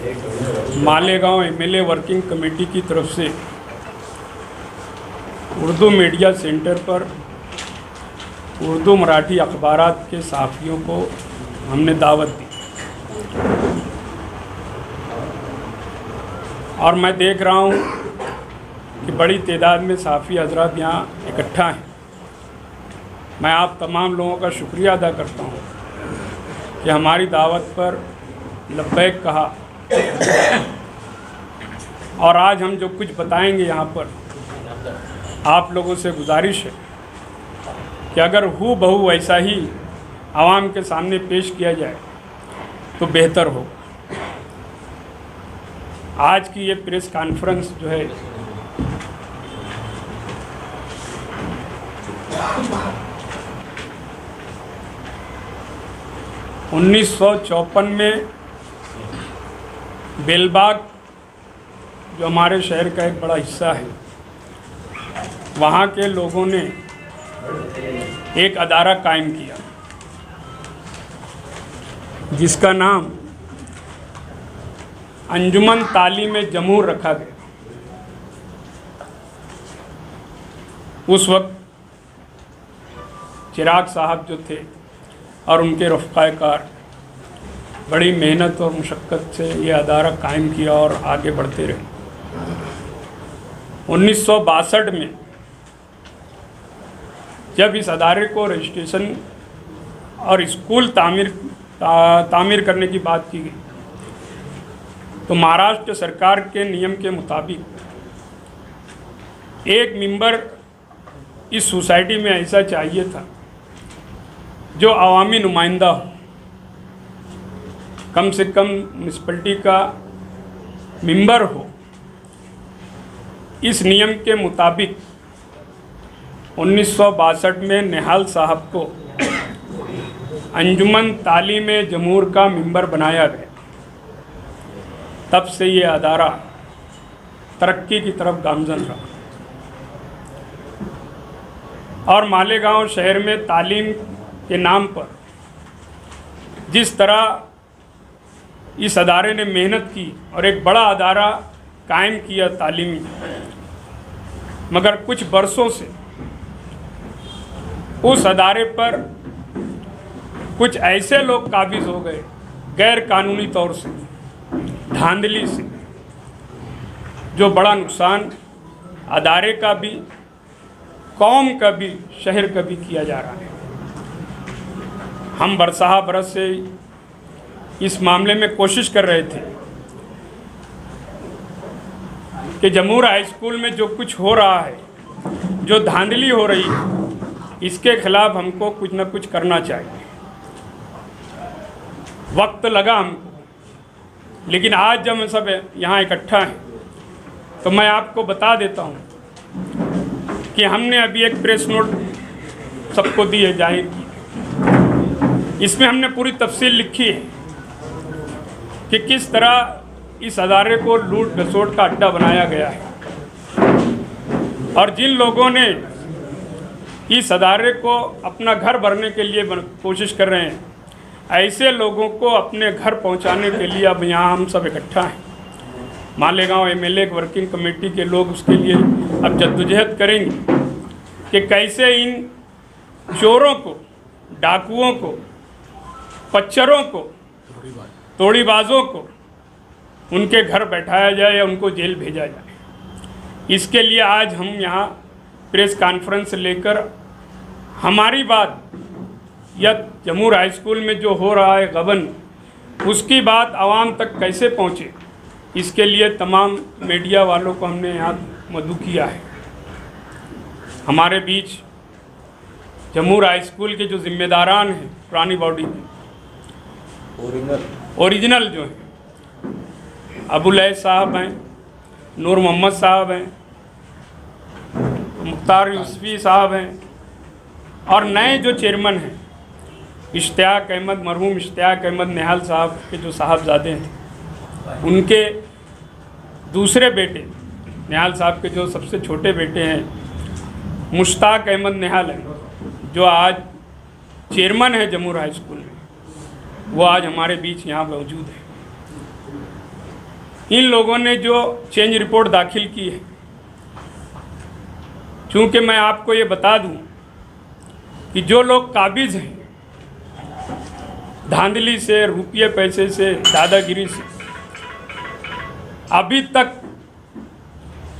Malegaon MLA working committee की तरफ से उर्दू मीडिया सेंटर पर उर्दू मराठी अखबारात के सहाफ़ियों को हमने दावत दी और मैं देख रहा हूँ कि बड़ी तादाद में सहाफ़ी हज़रात यहाँ इकट्ठा हैं। मैं आप तमाम लोगों का शुक्रिया अदा करता हूँ कि हमारी दावत पर लब्बैक कहा और आज हम जो कुछ बताएंगे यहाँ पर, आप लोगों से गुजारिश है कि अगर हू बहू वैसा ही आवाम के सामने पेश किया जाए तो बेहतर हो। आज की ये प्रेस कॉन्फ्रेंस जो है (1954) में बेलबाग जो हमारे शहर का एक बड़ा हिस्सा है, वहाँ के लोगों ने एक अदारा कायम किया जिसका नाम अंजुमन तालीम जमूर रखा गया। उस वक्त चिराग साहब जो थे और उनके रफ़क़ाए-कार बड़ी मेहनत और मुशक्क़त से ये अदारा कायम किया और आगे बढ़ते रहे। 1962 में जब इस अदारे को रजिस्ट्रेशन और स्कूल तामीर करने की बात की गई तो महाराष्ट्र सरकार के नियम के मुताबिक एक मेंबर इस सोसाइटी में ऐसा चाहिए था जो अवामी नुमाइंदा हो, कम से कम म्युनिसिपैलिटी का मेंबर हो। इस नियम के मुताबिक 1962 में निहाल साहब को अंजुमन तालीम जमूर का मेंबर बनाया गया। तब से ये अदारा तरक्की की तरफ गामजन रहा और मालेगांव शहर में तालीम के नाम पर जिस तरह इस अदारे ने मेहनत की और एक बड़ा अदारा कायम किया तालीमी, मगर कुछ बरसों से उस अदारे पर कुछ ऐसे लोग काबिज हो गए गैर कानूनी तौर से, धांधली से, जो बड़ा नुकसान अदारे का भी, कौम का भी, शहर का भी किया जा रहा है। हम बरसहा बरस से इस मामले में कोशिश कर रहे थे कि जमूर हाई स्कूल में जो कुछ हो रहा है, जो धांधली हो रही है, इसके खिलाफ हमको कुछ न कुछ करना चाहिए। वक्त लगा हमको, लेकिन आज जब हम सब यहाँ इकट्ठा हैं तो मैं आपको बता देता हूँ कि हमने अभी एक प्रेस नोट सबको दी है, जाहिर की। इसमें हमने पूरी तफसील लिखी है कि किस तरह इस अदारे को लूट घसोट का अड्डा बनाया गया है और जिन लोगों ने इस अदारे को अपना घर भरने के लिए कोशिश कर रहे हैं, ऐसे लोगों को अपने घर पहुंचाने के लिए अब यहाँ हम सब इकट्ठा हैं। मालेगांव एमएलए वर्किंग कमेटी के लोग उसके लिए अब जद्दोजहद करेंगे कि कैसे इन चोरों को, डाकुओं को, पच्चरों को, तोड़ीबाजों को उनके घर बैठाया जाए या उनको जेल भेजा जाए। इसके लिए आज हम यहाँ प्रेस कॉन्फ्रेंस लेकर हमारी बात या जमूर हाई स्कूल में जो हो रहा है गबन, उसकी बात आवाम तक कैसे पहुँचे, इसके लिए तमाम मीडिया वालों को हमने यहाँ मदऊ किया है। हमारे बीच जमूर हाई स्कूल के जो जिम्मेदारान हैं, पुरानी बॉडी के ओरिजिनल जो हैं, अबुल ऐद साहब हैं, नूर मोहम्मद साहब हैं, मुख्तार यूसुफी साहब हैं और नए जो चेयरमैन हैं इश्तियाक अहमद, मरहूम इश्तियाक अहमद निहाल साहब के जो साहबजादे हैं, उनके दूसरे बेटे निहाल साहब के जो सबसे छोटे बेटे हैं मुश्ताक अहमद निहाल हैं, जो आज चेयरमैन है जमूर हाई स्कूल में, वो आज हमारे बीच यहाँ मौजूद है। इन लोगों ने जो चेंज रिपोर्ट दाखिल की है, चूँकि मैं आपको ये बता दूं कि जो लोग काबिज हैं धांधली से, रुपये पैसे से, दादागिरी से, अभी तक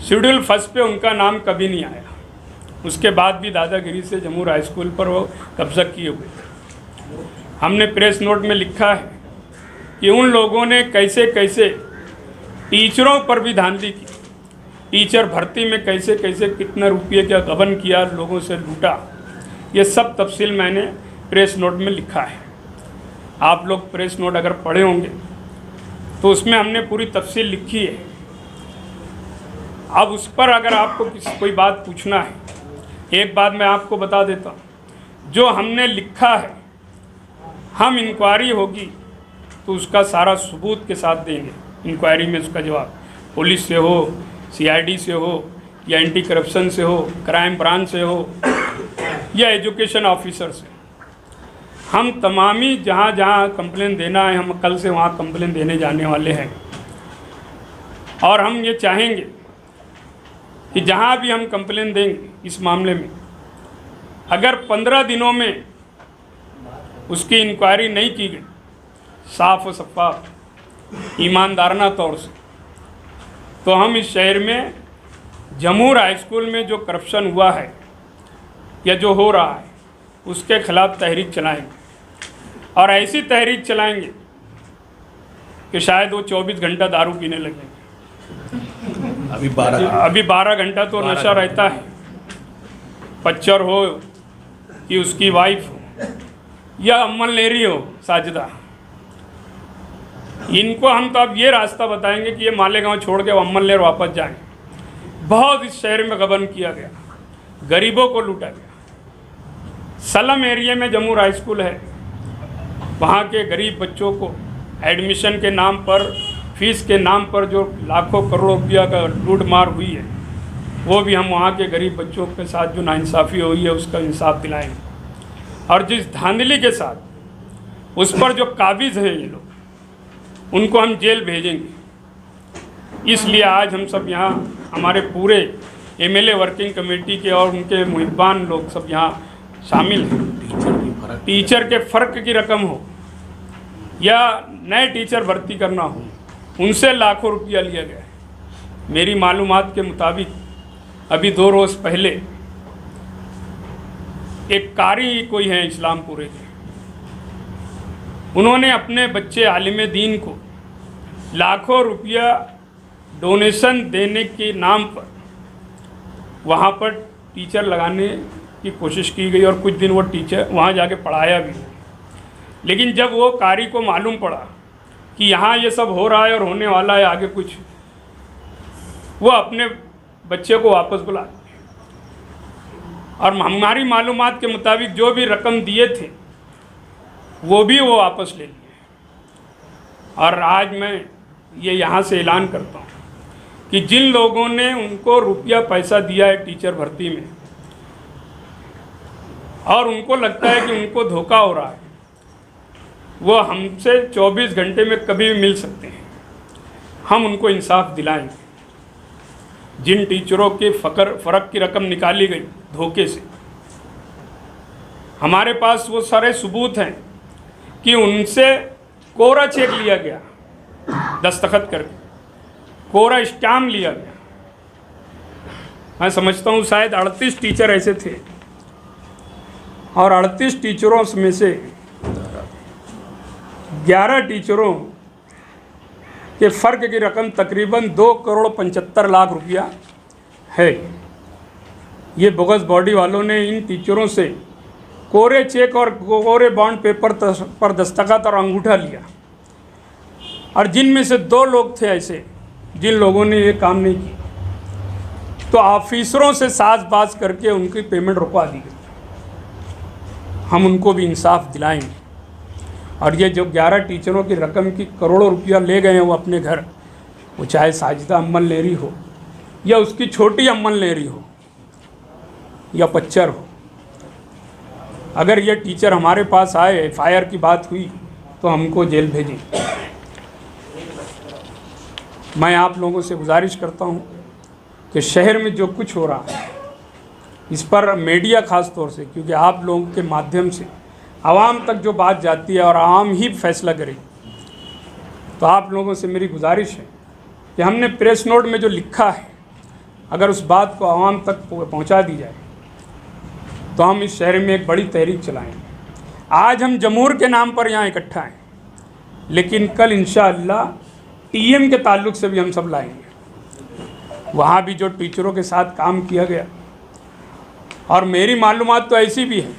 शेड्यूल फर्स्ट पे उनका नाम कभी नहीं आया। उसके बाद भी दादागिरी से जमूर हाई स्कूल पर वो कब्जा किए हुए। हमने प्रेस नोट में लिखा है कि उन लोगों ने कैसे कैसे टीचरों पर भी धांधली की, टीचर भर्ती में कैसे कैसे कितना रुपये का गबन किया, लोगों से लूटा। ये सब तफसील मैंने प्रेस नोट में लिखा है। आप लोग प्रेस नोट अगर पढ़े होंगे तो उसमें हमने पूरी तफसील लिखी है। अब उस पर अगर आपको कोई बात पूछना है, एक बात मैं आपको बता देता हूँ, जो हमने लिखा है हम इंक्वायरी होगी तो उसका सारा सबूत के साथ देंगे। इंक्वायरी में उसका जवाब पुलिस से हो, सीआईडी से हो, या एंटी करप्शन से हो, क्राइम ब्रांच से हो, या एजुकेशन ऑफिसर से। हम तमामी जहाँ जहाँ कंप्लेन देना है, हम कल से वहाँ कंप्लेन देने जाने वाले हैं। और हम ये चाहेंगे कि जहाँ भी हम कंप्लेन देंगे इस मामले में, अगर 15 दिनों में उसकी इंक्वायरी नहीं की गई साफ और शफाफ ईमानदाराना तौर से, तो हम इस शहर में जमूर हाई स्कूल में जो करप्शन हुआ है या जो हो रहा है उसके खिलाफ तहरीक चलाएंगे। और ऐसी तहरीक चलाएंगे कि शायद वो 24 घंटा दारू पीने लगेंगे। अभी 12 घंटा तो नशा रहता है, पच्चर हो कि उसकी वाइफ हो या अम्मल लेरी हो साजिदा। इनको हम तो अब ये रास्ता बताएंगे कि ये मालेगांव छोड़ के अम्मल लेर वापस जाएं। बहुत इस शहर में गबन किया गया, गरीबों को लूटा गया। सलम एरिया में जमूर हाई स्कूल है, वहाँ के गरीब बच्चों को एडमिशन के नाम पर, फीस के नाम पर जो लाखों करोड़ों रुपया का लूट मार हुई है, वो भी हम वहाँ के गरीब बच्चों के साथ जो नाइंसाफ़ी हुई है उसका इंसाफ दिलाएंगे। और जिस धांधली के साथ उस पर जो काबिज हैं ये लोग, उनको हम जेल भेजेंगे। इसलिए आज हम सब यहाँ, हमारे पूरे एमएलए वर्किंग कमेटी के और उनके मुहिबान लोग सब यहाँ शामिल हैं। टीचर के फ़र्क की रकम हो या नए टीचर भर्ती करना हो, उनसे लाखों रुपया लिया गया है। मेरी मालूमात के मुताबिक अभी 2 रोज़ पहले एक कारी कोई है इस्लामपुरे के, उन्होंने अपने बच्चे आलिम दीन को लाखों रुपया डोनेशन देने के नाम पर वहाँ पर टीचर लगाने की कोशिश की गई और कुछ दिन वो टीचर वहाँ जाके पढ़ाया भी। लेकिन जब वो कारी को मालूम पड़ा कि यहाँ ये सब हो रहा है और होने वाला है आगे कुछ, वो अपने बच्चे को वापस बुला दिए। और हमारी मालूमात के मुताबिक जो भी रकम दिए थे वो भी वो वापस ले लिए। और आज मैं ये यहाँ से ऐलान करता हूँ कि जिन लोगों ने उनको रुपया पैसा दिया है टीचर भर्ती में और उनको लगता है कि उनको धोखा हो रहा है, वो हमसे 24 घंटे में कभी भी मिल सकते हैं। हम उनको इंसाफ दिलाएंगे। जिन टीचरों के फ़र्क की रकम निकाली गई धोखे से, हमारे पास वो सारे सबूत हैं कि उनसे कोरा चेक लिया गया, दस्तखत करके कोरा स्टाम्प लिया गया। मैं समझता हूँ शायद 38 टीचर ऐसे थे और 38 टीचरों में से 11 टीचरों के फ़र्क की रकम तकरीबन 2,75,00,000 रुपया है। ये बोगस बॉडी वालों ने इन टीचरों से कोरे चेक और कोरे बॉन्ड पेपर पर दस्तखत और अंगूठा लिया। और जिनमें से 2 लोग थे ऐसे जिन लोगों ने ये काम नहीं किया, तो ऑफिसरों से साज़बाज करके उनकी पेमेंट रुकवा दी गई। हम उनको भी इंसाफ दिलाएंगे। और ये जो 11 टीचरों की रकम की करोड़ों रुपया ले गए हैं वो अपने घर, वो चाहे साजिदा अम्मल लेरी हो या उसकी छोटी अम्मल लेरी हो या पच्चर हो, अगर ये टीचर हमारे पास आए, FIR की बात हुई तो हमको जेल भेजें। मैं आप लोगों से गुजारिश करता हूँ कि शहर में जो कुछ हो रहा है इस पर मीडिया ख़ास तौर से, क्योंकि आप लोगों के माध्यम से आवाम तक जो बात जाती है और आवाम ही फैसला करे, तो आप लोगों से मेरी गुजारिश है कि हमने प्रेस नोट में जो लिखा है अगर उस बात को आवाम तक पहुंचा दी जाए तो हम इस शहर में एक बड़ी तहरीक चलाएंगे। आज हम जमहूर के नाम पर यहाँ इकट्ठा हैं, लेकिन कल इंशाअल्लाह टीएम के ताल्लुक से भी हम सब लाएंगे। वहाँ भी जो टीचरों के साथ काम किया गया, और मेरी मालूमात तो ऐसी भी है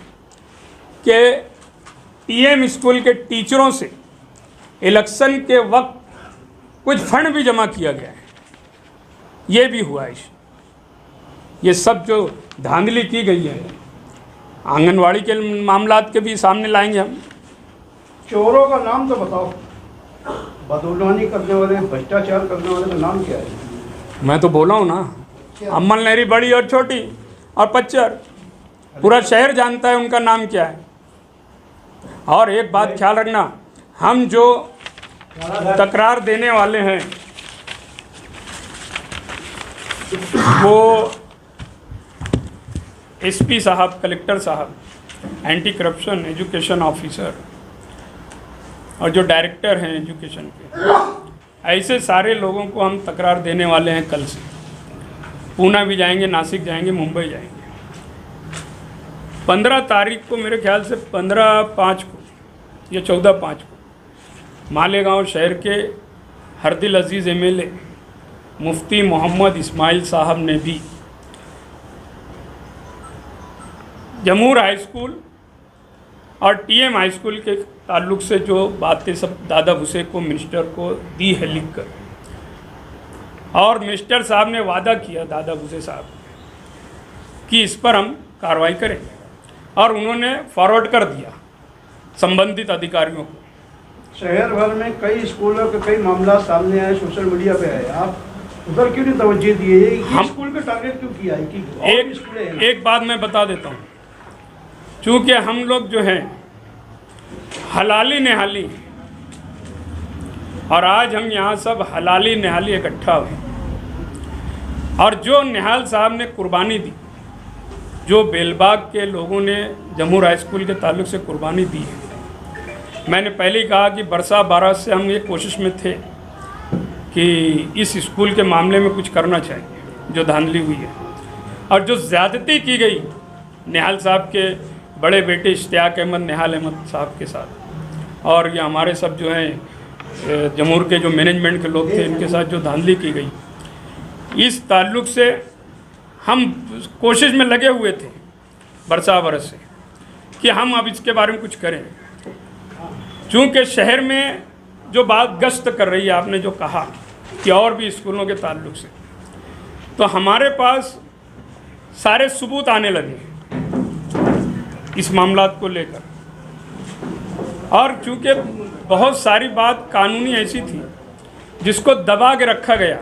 कि टीएम स्कूल के टीचरों से इलेक्शन के वक्त कुछ फंड भी जमा किया गया है, ये भी हुआ है। ये सब जो धांधली की गई है, आंगनवाड़ी के मामलात के भी सामने लाएंगे हम। चोरों का नाम तो बताओ, बदगुमानी करने वाले, भ्रष्टाचार करने वाले का नाम क्या है? मैं तो बोला हूँ ना, अम्मल नहरी बड़ी और छोटी और पच्चर, पूरा शहर जानता है उनका नाम क्या है। और एक बात ख्याल रखना, हम जो तकरार देने वाले हैं वो एसपी साहब, कलेक्टर साहब, एंटी करप्शन एजुकेशन ऑफिसर और जो डायरेक्टर हैं एजुकेशन के, ऐसे सारे लोगों को हम तकरार देने वाले हैं। कल से पूना भी जाएंगे, नासिक जाएंगे, मुंबई जाएंगे। 15 तारीख को, मेरे ख्याल से 15/5 को या 14/5 को मालेगांव शहर के हरदिल अजीज़ MLA मुफ्ती मोहम्मद इस्माइल साहब ने भी जमहूर हाई स्कूल और टीएम हाई स्कूल के ताल्लुक़ से जो बातें सब दादा भुसे को, मिनिस्टर को दी है लिख कर, और मिनिस्टर साहब ने वादा किया दादा भुसे साहब कि इस पर हम कार्रवाई करेंगे, और उन्होंने फॉरवर्ड कर दिया संबंधित अधिकारियों को। शहर भर में कई स्कूलों के कई मामला सामने आए, सोशल मीडिया पे आए, आप उधर क्यों नहीं तवज्जो दिए? हम स्कूल का टारगेट क्यों किया है कि एक बात मैं बता देता हूँ, चूँकि हम लोग जो हैं हलाली निहाली, और आज हम यहाँ सब हलाली निहाली इकट्ठा हुए, और जो निहाल साहब ने कुर्बानी दी, जो बेलबाग के लोगों ने जमहूर हाई स्कूल के ताल्लुक से कुर्बानी दी है, मैंने पहले ही कहा कि बरसा बारात से हम ये कोशिश में थे कि इस स्कूल के मामले में कुछ करना चाहिए। जो धांधली हुई है और जो ज़्यादती की गई निहाल साहब के बड़े बेटे इश्तियाक अहमद निहाल अहमद साहब के साथ, और ये हमारे सब जो हैं जमहूर के जो मैनेजमेंट के लोग थे, इनके साथ जो धांधली की गई, इस ताल्लुक से हम कोशिश में लगे हुए थे बरसा बरस से कि हम अब इसके बारे में कुछ करें। चूँकि शहर में जो बात गश्त कर रही है, आपने जो कहा कि और भी स्कूलों के ताल्लुक से, तो हमारे पास सारे सबूत आने लगे इस मामलात को लेकर, और चूँकि बहुत सारी बात कानूनी ऐसी थी जिसको दबा के रखा गया,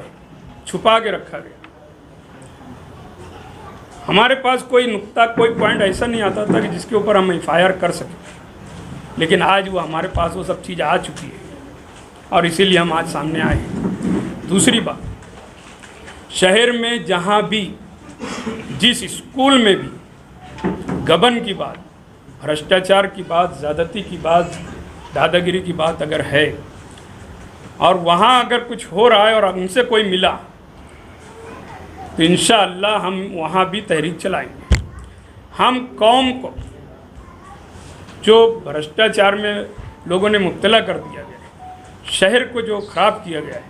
छुपा के रखा गया। हमारे पास कोई नुक्ता, कोई पॉइंट ऐसा नहीं आता था कि जिसके ऊपर हम FIR कर सकें, लेकिन आज वो हमारे पास वो सब चीज़ आ चुकी है, और इसीलिए हम आज सामने आए। दूसरी बात, शहर में जहाँ भी, जिस स्कूल में भी गबन की बात, भ्रष्टाचार की बात, ज़्यादती की बात, दादागिरी की बात अगर है, और वहाँ अगर कुछ हो रहा है और हमसे कोई मिला, तो इंशाअल्लाह हम वहाँ भी तहरीक चलाएंगे। हम कौम को जो भ्रष्टाचार में लोगों ने मुब्तला कर दिया गया, शहर को जो ख़राब किया गया है,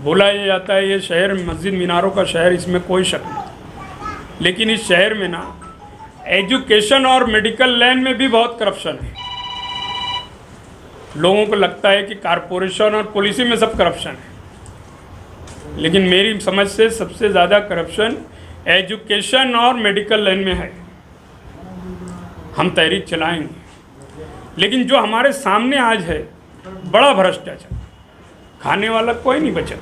बोला ये जाता है ये शहर मस्जिद मीनारों का शहर, इसमें कोई शक नहीं, लेकिन इस शहर में ना एजुकेशन और मेडिकल लाइन में भी बहुत करप्शन है। लोगों को लगता है कि कारपोरेशन और पुलिस में सब करप्शन है, लेकिन मेरी समझ से सबसे ज़्यादा करप्शन एजुकेशन और मेडिकल लाइन में है। हम तहरीक चलाएंगे, लेकिन जो हमारे सामने आज है बड़ा भ्रष्टाचार, खाने वाला कोई नहीं बचा,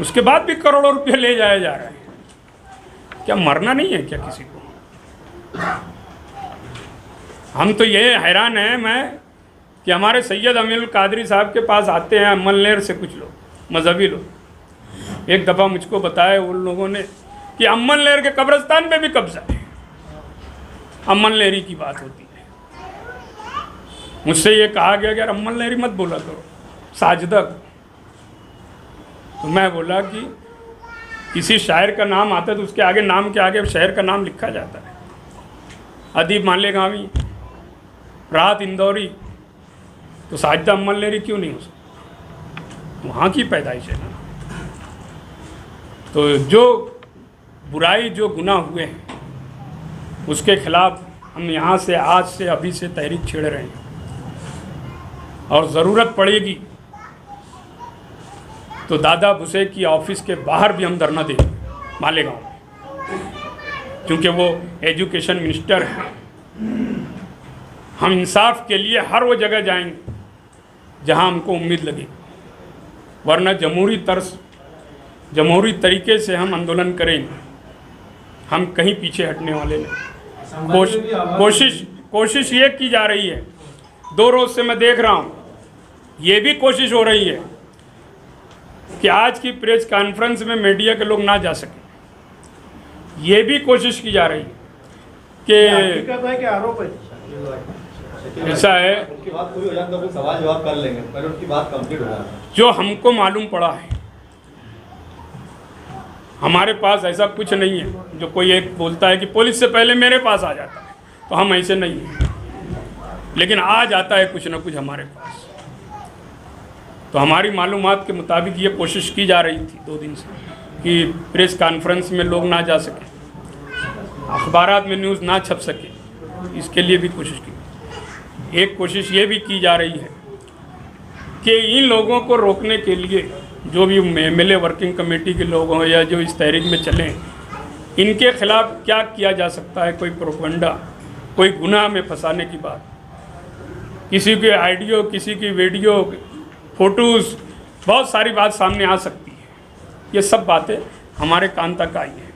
उसके बाद भी करोड़ों रुपये ले जाया जा रहा है। क्या मरना नहीं है क्या किसी को? हम तो ये हैरान हैं मैं कि हमारे सैयद अमीरुल कादरी साहब के पास आते हैं अमलनेर से कुछ लोग, मजहबी लोग। एक दफ़ा मुझको बताया उन लोगों ने कि अम्मन लहर के कब्रिस्तान पे भी कब्जा है, अम्मन लहरी की बात होती है। मुझसे ये कहा गया कि यार अम्मन लहरी मत बोला करो, साजिदा। तो मैं बोला कि किसी शायर का नाम आता है तो उसके आगे, नाम के आगे शायर का नाम लिखा जाता है। अदीब मालेगामी, राहत इंदौरी, तो साजिदा अम्मन लहरी क्यों नहीं हो सकती? वहाँ की पैदाइश है ना। तो जो बुराई, जो गुनाह हुए हैं, उसके खिलाफ हम यहाँ से आज से अभी से तहरीक छेड़ रहे हैं, और ज़रूरत पड़ेगी तो दादा भुसे की ऑफिस के बाहर भी हम धरना देंगे मालेगांव में, क्योंकि वो एजुकेशन मिनिस्टर हैं। हम इंसाफ के लिए हर वो जगह जाएंगे जहां हमको उम्मीद लगे, वरना जमहूरी तरीके से हम आंदोलन करेंगे। हम कहीं पीछे हटने वाले नहीं। कोशिश ये की जा रही है, 2 रोज़ से मैं देख रहा हूँ, ये भी कोशिश हो रही है कि आज की प्रेस कॉन्फ्रेंस में मीडिया के लोग ना जा सकें। ये भी कोशिश की जा रही है कि आरोप है ऐसा है, उनकी बात पूरी हो जाए तो सवाल जवाब कर लेंगे, पहले उनकी बात कंप्लीट हो जाए। जो हमको मालूम पड़ा है, हमारे पास ऐसा कुछ नहीं है जो कोई एक बोलता है कि पुलिस से पहले मेरे पास आ जाता है, तो हम ऐसे नहीं हैं, लेकिन आ जाता है कुछ ना कुछ हमारे पास। तो हमारी मालूमात के मुताबिक ये कोशिश की जा रही थी 2 दिन से कि प्रेस कॉन्फ्रेंस में लोग ना जा सकें, अखबारात में न्यूज़ ना छप सके, इसके लिए भी कोशिश की। एक कोशिश ये भी की जा रही है कि इन लोगों को रोकने के लिए जो भी MLA वर्किंग कमेटी के लोग हों या जो इस तहरीक में चलें, इनके खिलाफ क्या किया जा सकता है। कोई प्रोपगंडा, कोई गुनाह में फंसाने की बात, किसी के ऑडियो, किसी की वीडियो, फ़ोटोज़, बहुत सारी बात सामने आ सकती है। ये सब बातें हमारे कान तक आई हैं।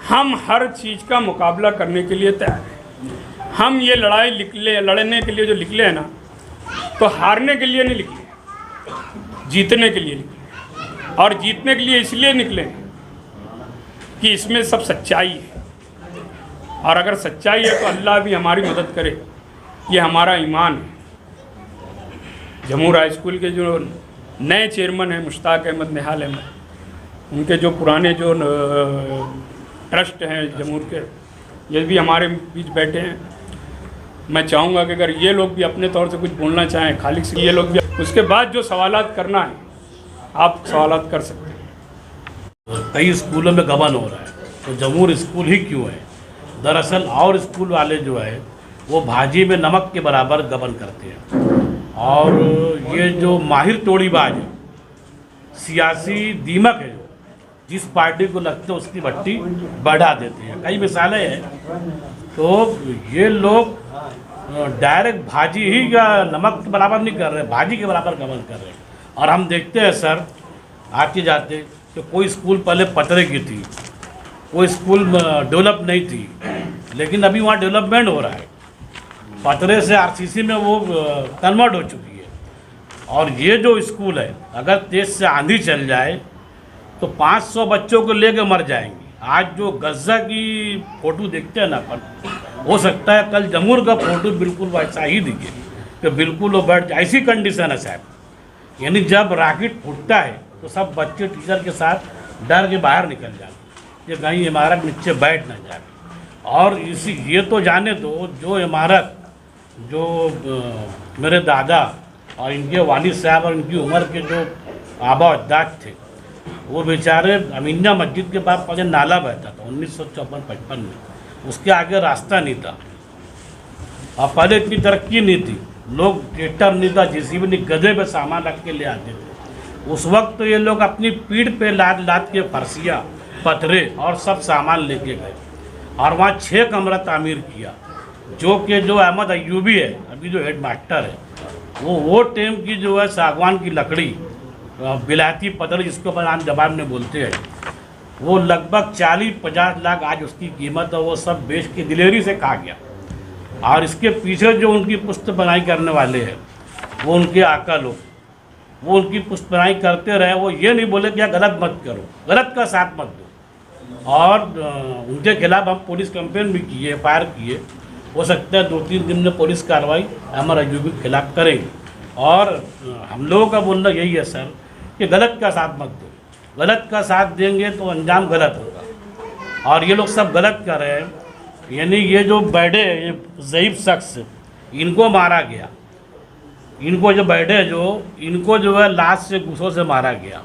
हम हर चीज़ का मुकाबला करने के लिए तैयार हैं। हम ये लड़ाई लड़ने के लिए जो निकले हैं ना, तो हारने के लिए नहीं निकले, जीतने के लिए निकले। और जीतने के लिए इसलिए निकले कि इसमें सब सच्चाई है, और अगर सच्चाई है तो अल्लाह भी हमारी मदद करे, ये हमारा ईमान है। जमूर हाई स्कूल के जो नए चेयरमैन हैं मुश्ताक अहमद निहाल अहमद, उनके जो पुराने जो ट्रस्ट हैं जमूर के, ये भी हमारे बीच बैठे हैं। मैं चाहूँगा कि अगर ये लोग भी अपने तौर से कुछ बोलना चाहें, खालिक से ये लोग भी, उसके बाद जो सवालात करना है आप सवालात कर सकते हैं। कई स्कूलों में गबन हो रहा है, तो जमूर स्कूल ही क्यों है? दरअसल और स्कूल वाले जो है वो भाजी में नमक के बराबर गबन करते हैं, और ये जो माहिर तोड़ीबाज है, सियासी दीमक है, जो जिस पार्टी को लगते है उसकी भट्टी बढ़ा देते हैं। कई मिसालें हैं। तो ये लोग डायरेक्ट भाजी ही या नमक के बराबर नहीं कर रहे, भाजी के बराबर गबन कर रहे हैं। और हम देखते हैं सर, आते जाते तो कोई स्कूल पहले पतरे की थी, कोई स्कूल डेवलप नहीं थी, लेकिन अभी वहाँ डेवलपमेंट हो रहा है। पतरे से RCC में वो कन्वर्ट हो चुकी है। और ये जो स्कूल है, अगर तेज से आंधी चल जाए तो 500 बच्चों को लेकर मर जाएंगे। आज जो गज्जा की फ़ोटो देखते हैं ना अपन, हो सकता है कल जमूर का फ़ोटो बिल्कुल वैसा ही दिखे, कि बिल्कुल वो बैठ, ऐसी कंडीशन है साहब। यानी जब रॉकेट फूटता है तो सब बच्चे टीचर के साथ डर के बाहर निकल जाते, ये कहीं इमारत नीचे बैठ ना जाए। और इसी ये तो जाने दो, जो इमारत जो मेरे दादा और इनके वालिद साहब और इनकी उम्र के जो आबा अजदाद थे, वो बेचारे अमीना मस्जिद के पास पहले नाला बहता था 1954-55 में, उसके आगे रास्ता नहीं था। और पहले इतनी तरक्की नहीं थी, लोग ट्रैक्टर नहीं था, JCB नहीं, गधे पे सामान रख के ले आते थे। उस वक्त तो ये लोग अपनी पीठ पे लाद लाद के फरसियाँ, पत्थरे और सब सामान लेके गए, और वहाँ 6 कमरा तामीर किया। जो कि जो अहमद अयूबी है अभी जो हेड मास्टर है, वो टाइम की जो है सागवान की लकड़ी, बिलायती पत्थर जिसको अपन जबान में बोलते हैं, वो लगभग 40-50 लाख आज उसकी कीमत है। वो सब बेच के दिलेरी से खा गया। और इसके पीछे जो उनकी पुश्त बनाई करने वाले हैं, वो उनके आका लोग, वो उनकी पुष्पराई करते रहे, वो ये नहीं बोले कि यार गलत मत करो, गलत का साथ मत दो। और उनके खिलाफ हम पुलिस कंप्लेन भी किए, FIR किए। हो सकता है 2-3 दिन में पुलिस कार्रवाई अमर अयूबी के खिलाफ करेंगे। और हम लोगों का बोलना यही है सर कि गलत का साथ मत दो, गलत का साथ देंगे तो अंजाम गलत होगा। और ये लोग सब गलत कर रहे हैं, यानी ये जो बैठे ये ज़ईफ़ शख्स, इनको मारा गया, इनको जो बैठे इनको जो है लाश से घूसों से मारा गया।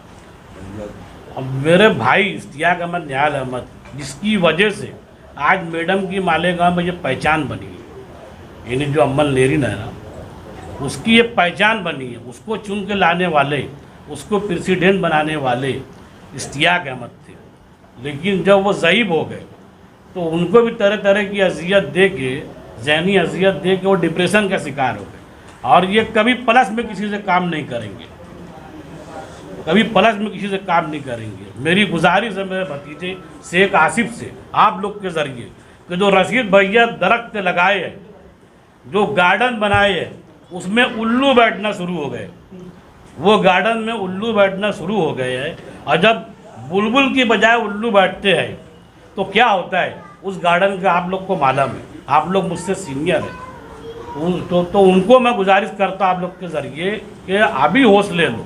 अब मेरे भाई इश्तियाक अहमद, निहाल अहमद, जिसकी वजह से आज मैडम की मालेगांव में ये पहचान बनी है, यानी जो अम्मल लेरी नहरा, उसकी ये पहचान बनी है। उसको चुन के लाने वाले, उसको प्रेसिडेंट बनाने वाले इश्तियाक अहमद थे। लेकिन जब वो ज़ईफ़ हो गए तो उनको भी तरह तरह की अजियत दे के, ज़हनी अजियत दे के वो डिप्रेशन का शिकार हो गए। और ये कभी प्लस में किसी से काम नहीं करेंगे, कभी प्लस में किसी से काम नहीं करेंगे। मेरी गुजारिश है मेरे भतीजे शेख आसिफ से, आप लोग के ज़रिए, कि जो रशीद भैया दरख्त लगाए हैं, जो गार्डन बनाए हैं, उसमें उल्लू बैठना शुरू हो गए। वो गार्डन में उल्लू बैठना शुरू हो गए हैं। और जब बुलबुल की बजाय उल्लू बैठते हैं तो क्या होता है उस गार्डन का आप लोग को मालूम है, आप लोग मुझसे सीनियर हैं। तो उनको मैं गुजारिश करता आप लोग के ज़रिए कि अभी होश ले लो।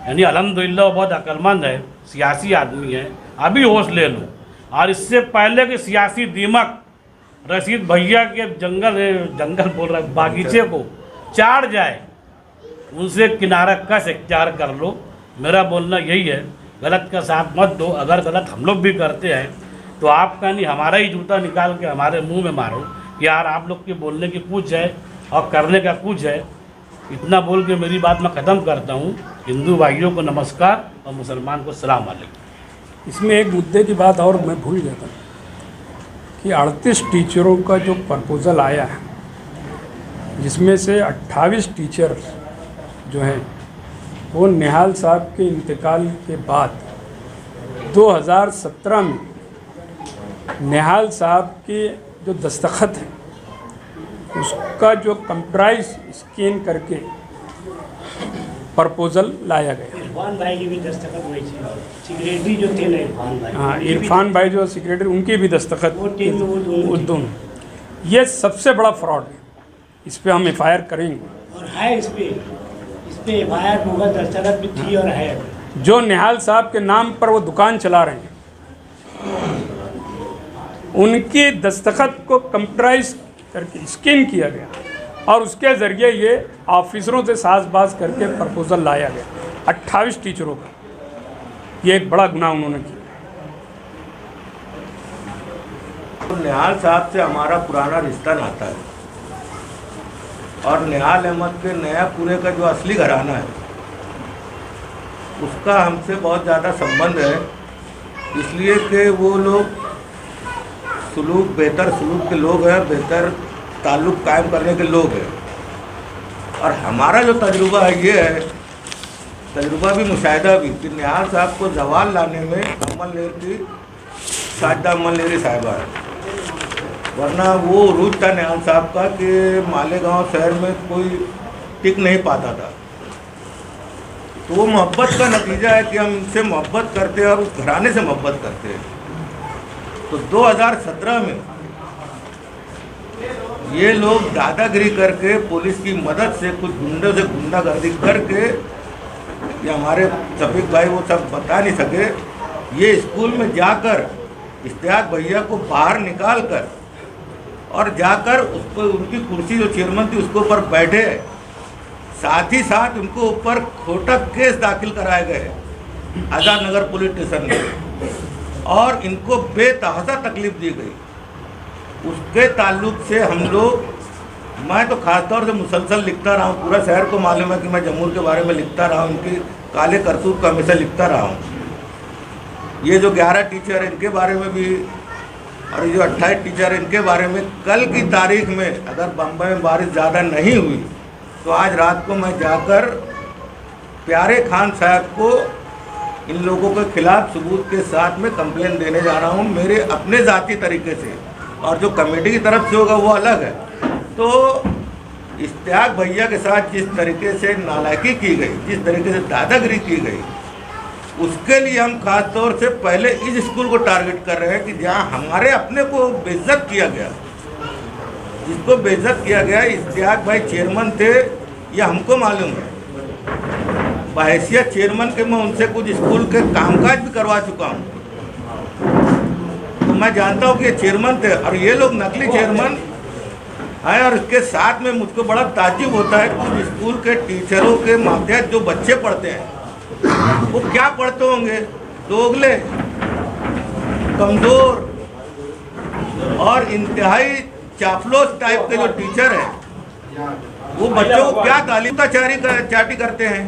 यानी अल्हम्दुलिल्लाह बहुत अक्लमंद है, सियासी आदमी है, अभी होश ले लो। और इससे पहले कि सियासी दीमक रशीद भैया के जंगल बोल रहा है, बागीचे को चार जाए, उनसे किनारा कस इख्तियार कर लो। मेरा बोलना यही है, गलत का साथ मत दो। अगर गलत हम लोग भी करते हैं तो आपका नहीं हमारा ही जूता निकाल के हमारे मुंह में मारो कि यार आप लोग के बोलने की कुछ है और करने का कुछ है। इतना बोल के मेरी बात मैं ख़त्म करता हूँ। हिंदू भाइयों को नमस्कार और मुसलमान को सलाम वालेकुम। इसमें एक मुद्दे की बात और मैं भूल गया था कि 38 टीचरों का जो प्रपोज़ल आया है, जिसमें से 28 टीचर जो हैं वो निहाल साहब के इंतकाल के बाद 2017 में निहाल साहब के जो दस्तखत हैं उसका जो कंप्यूटराइज स्कैन करके प्रपोज़ल लाया गया। इरफान भाई की भी दस्तखत हुई थी, सेक्रेटरी जो थे ना इरफान भाई, हाँ, इरफान भाई जो सेक्रेटरी, उनकी भी दस्तखत, वो टीम में वो दोनों ये सबसे बड़ा फ्रॉड है। इस पे हम FIR करेंगे। और है इस पे FIR होगा, दस्तखत भी थी और है। जो निहाल साहब के नाम पर वो दुकान चला रहे हैं, उनकी दस्तखत को कंप्यूटराइज करके स्कैन किया गया और उसके ज़रिए ये ऑफिसरों से साजबाज करके प्रपोज़ल लाया गया 28 टीचरों का। ये एक बड़ा गुनाह उन्होंने किया। तो निहाल साहब से हमारा पुराना रिश्ता नाता है और निहाल अहमद के नया पूरे का जो असली घराना है उसका हमसे बहुत ज़्यादा संबंध है, इसलिए कि वो लोग बेहतर सलूक के लोग हैं, बेहतर ताल्लुक़ कायम करने के लोग हैं। और हमारा जो तजुर्बा है ये है, तजुर्बा भी मुशाहिदा भी, कि निहाल साहब को जवाल लाने में अम्मल लेर की साजिदा अम्मल लेरी साहिबा है। वरना वो रूज था निहाल साहब का कि मालेगांव शहर में कोई टिक नहीं पाता था। तो वो मोहब्बत का नतीजा है कि हम इनसे मोहब्बत करते हैं और उस घराने से मोहब्बत करते हैं। तो 2017 में ये लोग दादागिरी करके पुलिस की मदद से कुछ गुंडों से गुंडागर्दी करके, ये हमारे शफीक भाई वो सब बता नहीं सके, ये स्कूल में जाकर इश्तियाक भैया को बाहर निकाल कर और जाकर उसको उनकी कुर्सी जो चेयरमैन थी उसके ऊपर बैठे, साथ ही साथ उनको ऊपर खोटा केस दाखिल कराए गए आज़ाद नगर पुलिस स्टेशन में और इनको बेतहाशा तकलीफ दी गई। उसके ताल्लुक से हम लोग, मैं तो ख़ास तौर से मुसलसल लिखता रहा हूँ, पूरा शहर को मालूम है कि मैं जमूर के बारे में लिखता रहा हूँ, इनकी काले करतूत को हमेशा लिखता रहा हूँ। ये जो 11 टीचर इनके बारे में भी और ये जो 28 टीचर इनके बारे में, कल की तारीख में अगर बम्बई में बारिश ज़्यादा नहीं हुई तो आज रात को मैं जाकर प्यारे खान साहब को इन लोगों के खिलाफ सबूत के साथ में कंप्लेन देने जा रहा हूँ, मेरे अपने ज़ाती तरीके से, और जो कमेटी की तरफ से होगा वो अलग है। तो इश्तियाक भैया के साथ जिस तरीके से नालायकी की गई, जिस तरीके से दादागिरी की गई, उसके लिए हम खास तौर से पहले इस स्कूल को टारगेट कर रहे हैं कि जहां हमारे अपने को बेइज्जत किया गया, जिसको बेइज्जत किया गया, इश्तियाक भाई चेयरमैन थे, यह हमको मालूम है। बहैसियत चेयरमैन के मैं उनसे कुछ स्कूल के कामकाज भी करवा चुका हूँ, तो मैं जानता हूँ कि ये चेयरमैन थे और ये लोग नकली चेयरमैन है। और इसके साथ में मुझको बड़ा ताज्जुब होता है कि स्कूल के टीचरों के माध्यम जो बच्चे पढ़ते हैं वो क्या पढ़ते होंगे, दोगले, कमज़ोर और इंतहाई चापलूस टाइप के जो टीचर हैं वो बच्चों को क्या तालीम का चाटी करते हैं।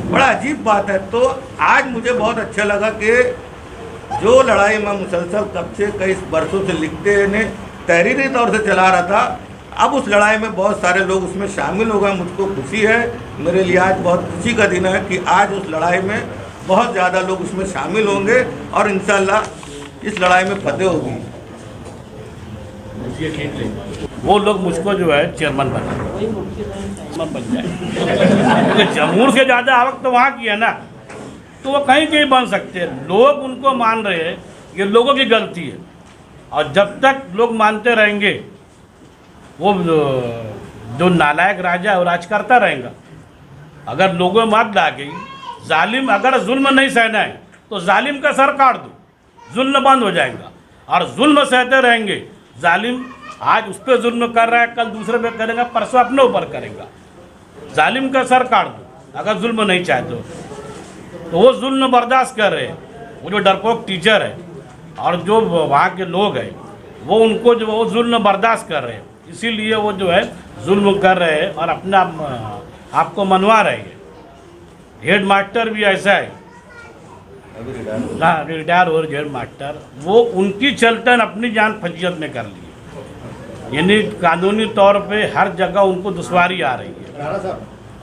बड़ा अजीब बात है। तो आज मुझे बहुत अच्छा लगा कि जो लड़ाई मैं मुसलसल कब से कई बरसों से लिखते हैं तहरीरी तौर से चला रहा था, अब उस लड़ाई में बहुत सारे लोग उसमें शामिल हो गए। मुझको खुशी है, मेरे लिए आज बहुत खुशी का दिन है कि आज उस लड़ाई में बहुत ज़्यादा लोग उसमें शामिल होंगे और इंशाअल्लाह इस लड़ाई में फतेह होगी। वो लोग मुझको जो है चेयरमैन बन जाए, जमूर से ज़्यादा आवक तो वहाँ की है ना, तो वो कहीं कहीं बन सकते हैं। लोग उनको मान रहे हैं, ये लोगों की गलती है। और जब तक लोग मानते रहेंगे वो जो नालायक राजा है वो राज करता रहेगा। अगर लोगों में मत ला गई, जालिम अगर जुल्म नहीं सहना है तो जालिम का सर काट दो, जुल्म बंद हो जाएगा। और जुल्म सहते रहेंगे, जालिम आज उस पर जुल्म कर रहा है, कल दूसरे पे करेगा, परसों अपने ऊपर करेगा। जालिम का सर काट दो अगर जुल्म नहीं चाहते तो वो जुल्म बर्दाश्त कर रहे हैं। वो जो डरपोक टीचर है और जो वहाँ के लोग हैं वो उनको जो वो जुल्म बर्दाश्त कर रहे हैं, इसीलिए वो जो है जुल्म कर रहे हैं और अपना आपको मनवा रहे हैं। हेड मास्टर भी ऐसा है, हाँ रिटायर हो हेड मास्टर, वो उनकी चलतन अपनी जान फजीयत में कर ली है। यानी कानूनी तौर पे हर जगह उनको दुश्वारी आ रही है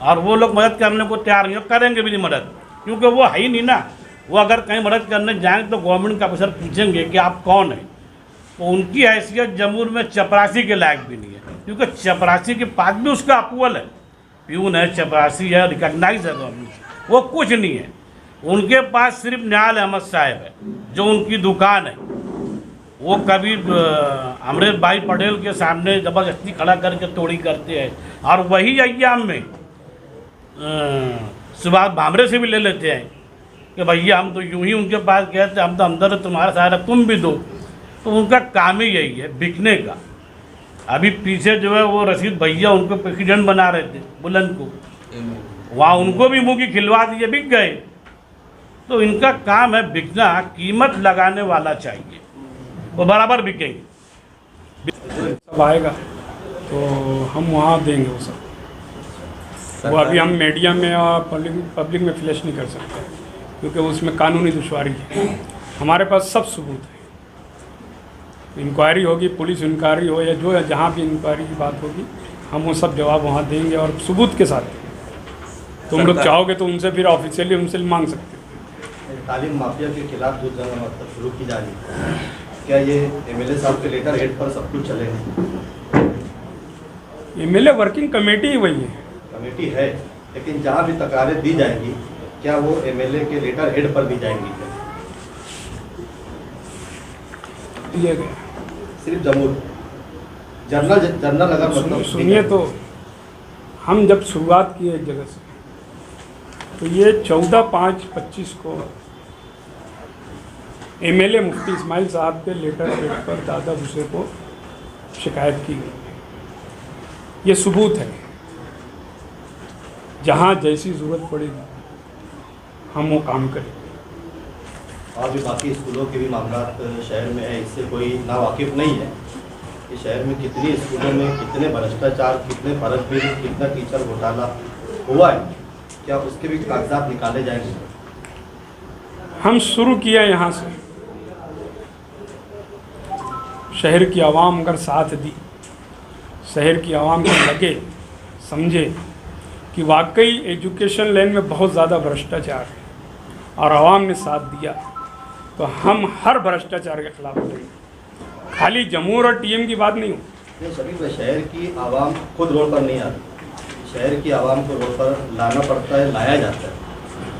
और वो लोग मदद करने को तैयार नहीं, करेंगे भी नहीं मदद, क्योंकि वो है ही नहीं ना। वो अगर कहीं मदद करने जाएंगे तो गवर्नमेंट का ऑफिसर पूछेंगे कि आप कौन हैं, तो उनकी हैसियत जमूर में चपरासी के लायक भी नहीं है, क्योंकि चपरासी के पास भी उसका अप्रूवल है, प्यून है, चपरासी है, रिकॉग्नाइज है गवर्नमेंट, वो कुछ नहीं है। उनके पास सिर्फ न्याल अहमद साहब है जो उनकी दुकान है। वो कभी अमृत भाई पटेल के सामने ज़बरदस्ती खड़ा करके तोड़ी करते हैं और वही अय्याम में सुभाष भामरे से भी ले लेते हैं कि भैया हम तो यूं ही उनके पास गए थे, हम तो अंदर तुम्हारा सारा तुम भी दो। तो उनका काम ही यही है, बिकने का। अभी पीछे जो है वो रशीद भैया उनको प्रेसिडेंट बना रहे थे बुलंद को, वहाँ उनको भी मुँह की खिलवा दिए, बिक गए। तो इनका काम है बिकना, कीमत लगाने वाला चाहिए, वो बराबर बिकेंगे। सब आएगा तो हम वहाँ देंगे वो सब। वो अभी हम मीडिया में और पब्लिक में फ्लैश नहीं कर सकते क्योंकि उसमें कानूनी दुश्वारी है। हमारे पास सब सबूत है, इंक्वायरी होगी, पुलिस इंक्वायरी हो या जो जहाँ भी इंक्वायरी की बात होगी हम वो सब जवाब वहाँ देंगे और सबूत के साथ। तुम लोग चाहोगे तो उनसे फिर ऑफिशियली उनसे मांग सकते हो। तालीम माफिया के खिलाफ जो जंग मतलब शुरू की जा रही है, क्या ये एमएलए साहब के लेटर हेड पर सब कुछ चलेगा? एमएलए वर्किंग कमेटी ही वही है, कमेटी है, लेकिन जहाँ भी तकरारें दी जाएंगी क्या वो एमएलए के लेटर हेड पर दी जाएंगी? दिया गया सिर्फ जमूर जनरल अगर मतलब सुनिए, तो हम जब शुरुआत की एक जगह से तो ये 14/5/25 को एमएलए मुफ्ती इस्माइल साहब के लेटर हेड पर दादा भूसे को शिकायत की गई। ये सबूत है, जहाँ जैसी ज़रूरत पड़ेगी हम वो काम करेंगे। और भी बाकी स्कूलों के भी मामला शहर में है, इससे कोई ना वाकिफ नहीं है कि शहर में कितनी स्कूलों में कितने भ्रष्टाचार, कितने फर्क बिल, कितना टीचर घोटाला हुआ है, क्या उसके भी कागजात निकाले जाएंगे? हम शुरू किया यहाँ से, शहर की आवाम अगर साथ दी, शहर की आवाम को लगे, समझे कि वाकई एजुकेशन लाइन में बहुत ज़्यादा भ्रष्टाचार है और आवाम ने साथ दिया, तो हम हर भ्रष्टाचार के खिलाफ लड़ेंगे। खाली जमूर और टीएम की बात नहीं हो, ये सभी पर शहर की आवाम खुद रोड पर नहीं आती, शहर की आवाम को रोड पर लाना पड़ता है, लाया जाता है।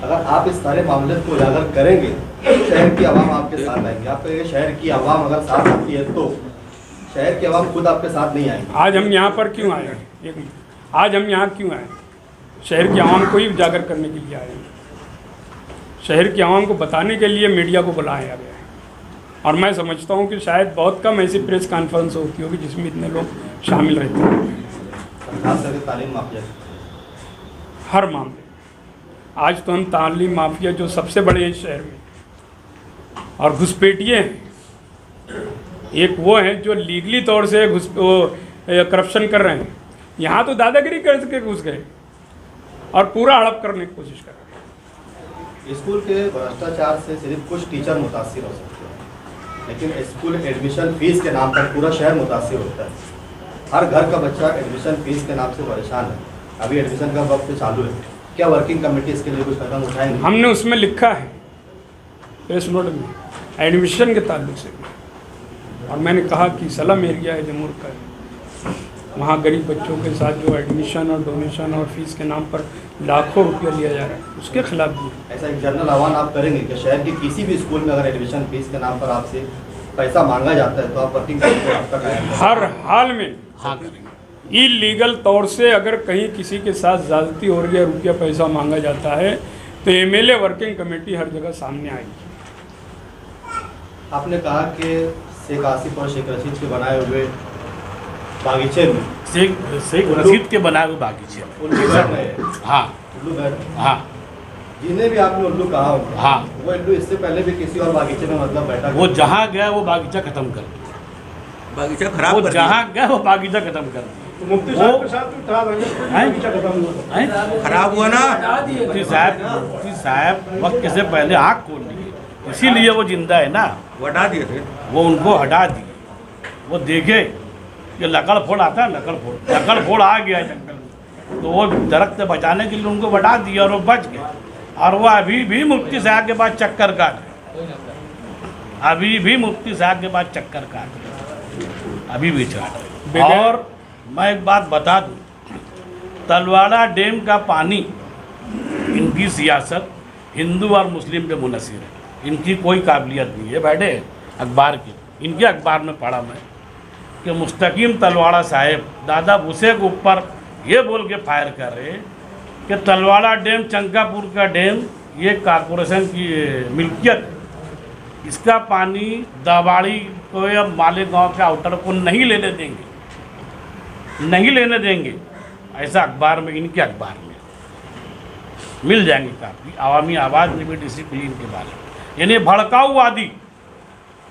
अगर आप इस सारे मामले को उजागर करेंगे तो शहर की आवाम आपके साथ आएंगे। आप कहेंगे शहर की आवाम अगर साथ आती है तो शहर की आवाम खुद आपके साथ नहीं आएंगे। आज हम यहाँ पर क्यों आए हैं? एक मिनट, आज हम यहाँ क्यों आए? शहर की आवाम को ही उजागर करने के लिए आए हैं। शहर की आवाम को बताने के लिए मीडिया को बुलाया गया है। और मैं समझता हूँ कि शायद बहुत कम ऐसी प्रेस कॉन्फ्रेंस होती होगी जिसमें इतने लोग शामिल रहते हैं। खास करके तालीम माफिया, हर मामले, आज तो हम तालीम माफिया जो सबसे बड़े हैं इस शहर में और घुसपैठिए हैं, एक वो हैं जो लीगली तौर से करप्शन कर रहे हैं। यहाँ तो दादागिरी करके घुस गए और पूरा हड़प करने की कोशिश कर रहे हैं। स्कूल के भ्रष्टाचार से सिर्फ कुछ टीचर मुतासिर हो सकते हैं, लेकिन स्कूल एडमिशन फीस के नाम पर पूरा शहर मुतासिर होता है। हर घर का बच्चा एडमिशन फीस के नाम से परेशान है। अभी एडमिशन का वक्त चालू है, क्या वर्किंग कमेटी इसके लिए कुछ कदम उठाएंगे? हमने उसमें लिखा है प्रेस नोट में एडमिशन के ताल्लुक से, और मैंने कहा कि सलम एरिया है जमूर का, वहाँ गरीब बच्चों के साथ जो एडमिशन और डोनेशन और फीस के नाम पर लाखों रुपया लिया जा रहा है, उसके खिलाफ भी। ऐसा एक जनरल आह्वान आप करेंगे कि शहर के किसी भी स्कूल में अगर एडमिशन फीस के नाम पर आपसे पैसा मांगा जाता है तो आप वर्किंग कमेटी को आपका कायम करें? हर हाल में हाँ करेंगे। इलीगल तौर से अगर कहीं किसी के साथ ज्यादती हो रही है, रुपया पैसा मांगा जाता है, तो एमएलए वर्किंग कमेटी हर जगह सामने आएगी। आपने कहा कि शेख आसिफ और शेख रशीद के बनाए हुए बागीचे में शेख रशीद के बनाए हुए बागीचे, उल्लू घर में, हाँ उल्लू घर, हाँ जिन्हें भी आपने उल्लू कहा होगा, हाँ, वो उल्लू इससे पहले भी किसी और बागीचे में मतलब बैठा वो जहाँ गया वो बागीचा खत्म कर दिया। बागीचा खराब वो कर दिया। जहाँ गया वो बागीचा खत्म कर दिया। तो मुफ्ती साहब के साथ भी था, बगीचा खत्म हुआ। हैं? खराब हुआ ना। मुफ्ती साहब वक्त से पहले आँख खोल लिए, इसीलिए वो जिंदा है ना। वो हटा दिए थे। वो उनको हटा दिए। वो देखे कि लकड़ फोड़ आता है, लकड़ फोड़ आ गया है जंगल में, तो वो दरख्त से बचाने के लिए उनको हटा दिया और वो बच गए। और वो अभी भी मुफ्ती साहब के पास चक्कर काट रहे, अभी भी मुफ्ती साहब के पास चक्कर काट रहे, अभी भी चाट रहे। और मैं एक बात बता दूं, तलवाड़ा डैम का पानी, इनकी सियासत हिंदू और मुस्लिम पे मुनसिर है, इनकी कोई काबिलियत नहीं है। बैठे अखबार के, इनके अखबार में पढ़ा मैं कि मुस्तकीम तलवाड़ा साहब दादा भूसे के ऊपर ये बोल के फायर कर रहे कि तलवाड़ा डैम, चंकापुर का डैम, ये कॉरपोरेशन की मिल्कियत है, इसका पानी दवाड़ी को या मालेगांव के आउटर को नहीं लेने देंगे, नहीं लेने देंगे। ऐसा अखबार में, इनके अखबार में मिल जाएंगे काफ़ी। आवामी आवाज़ में भी डिसिप्लिन के बारे में, यानी भड़काऊवादी,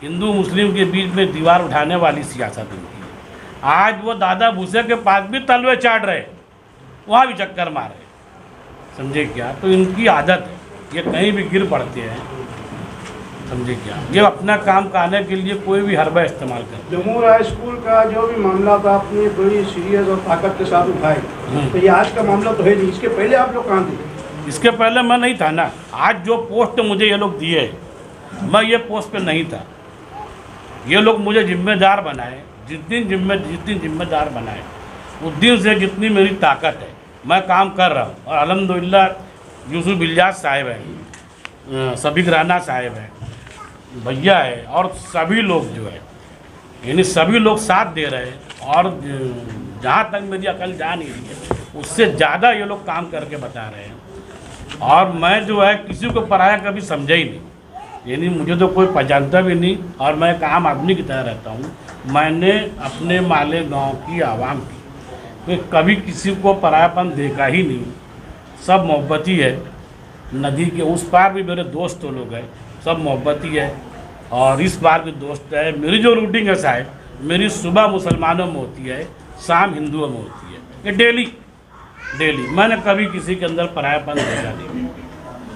हिंदू मुस्लिम के बीच में दीवार उठाने वाली सियासत इनकी है। आज वो दादा भूसे के पास भी तलवे चाट रहे, वहाँ भी चक्कर मार रहे, समझे क्या? तो इनकी आदत है, ये कहीं भी गिर पड़ते हैं, समझे क्या? ये अपना काम कराने के लिए कोई भी हरबा इस्तेमाल करते हैं। जमूर हाई स्कूल का जो भी मामला था आपने बड़ी सीरियस और ताकत के साथ उठाए, तो ये आज का मामला तो है नहीं, इसके पहले आप लोग कहाँ थे? इसके पहले मैं नहीं था ना। आज जो पोस्ट मुझे ये लोग दिए, मैं ये पोस्ट पे नहीं था। ये लोग मुझे जिम्मेदार बनाए, जितनी जिम्मेदार बनाए उस दिन से जितनी मेरी ताकत है मैं काम कर रहा हूँ। और अल्हम्दुलिल्लाह यूसुफ इलियास साहब हैं, सबीक राना साहब हैं, भैया है, और सभी लोग जो है, यानी सभी लोग साथ दे रहे हैं। और जहाँ तक मेरी अकल जा नहीं रही है, उससे ज़्यादा ये लोग काम करके बता रहे हैं। और मैं जो है किसी को पराया कभी समझा ही नहीं, यानी मुझे तो कोई पहचानता भी नहीं, और मैं एक आम आदमी की तरह रहता हूँ। मैंने अपने मालेगांव की आवाम की तो कभी किसी को परायापन देखा ही नहीं, सब मोहब्बती है। नदी के उस पार भी मेरे दोस्त लोग हैं, सब मोहब्बती है। और इस बार भी दोस्त है। मेरी जो रूटीन है साहब, मेरी सुबह मुसलमानों में होती है, शाम हिंदुओं में होती है, ये डेली। मैंने कभी किसी के अंदर परायापन देखा नहीं।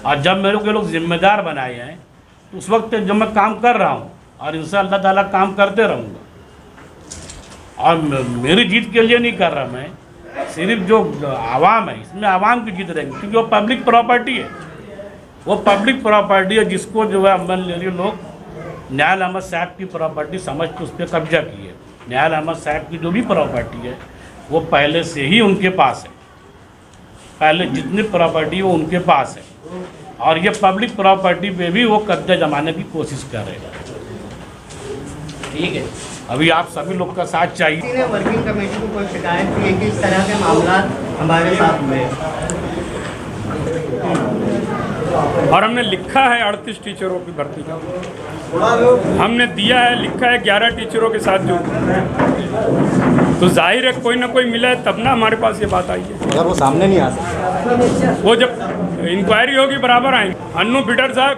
और जब मेरे को लोग जिम्मेदार बनाए हैं, तो उस वक्त जब मैं काम कर रहा हूँ, और इंशाअल्लाह अल्लाह ताला काम करते रहूँगा। और मेरी जीत के लिए नहीं कर रहा मैं, सिर्फ जो आवाम है, इसमें आवाम की जीत रहेंगी, क्योंकि वो पब्लिक प्रॉपर्टी है। वो पब्लिक प्रॉपर्टी है जिसको जो है अमल लोग न्यायल अहमद साहब की प्रॉपर्टी समझ के उस पर कब्जा किए। निहाल अहमद साहब की जो भी प्रॉपर्टी है वो पहले से ही उनके पास है, पहले जितनी प्रॉपर्टी वो उनके पास है, और ये पब्लिक प्रॉपर्टी पे भी वो कब्जा जमाने की कोशिश कर रहे हैं। ठीक है। अभी आप सभी लोग का साथ चाहिए। किसी ने वर्किंग कमेटी को कोई शिकायत की है कि इस तरह के मामला हमारे साथ हुए हैं? और हमने लिखा है 38 टीचरों की भर्ती का, हमने दिया है, लिखा है 11 टीचरों के साथ जो, तो जाहिर है कोई ना कोई मिला है तब ना हमारे पास ये बात आई है। अगर वो सामने नहीं आ सकते, वो जब इंक्वायरी होगी बराबर आएंगे। अन्नू बिडर साहब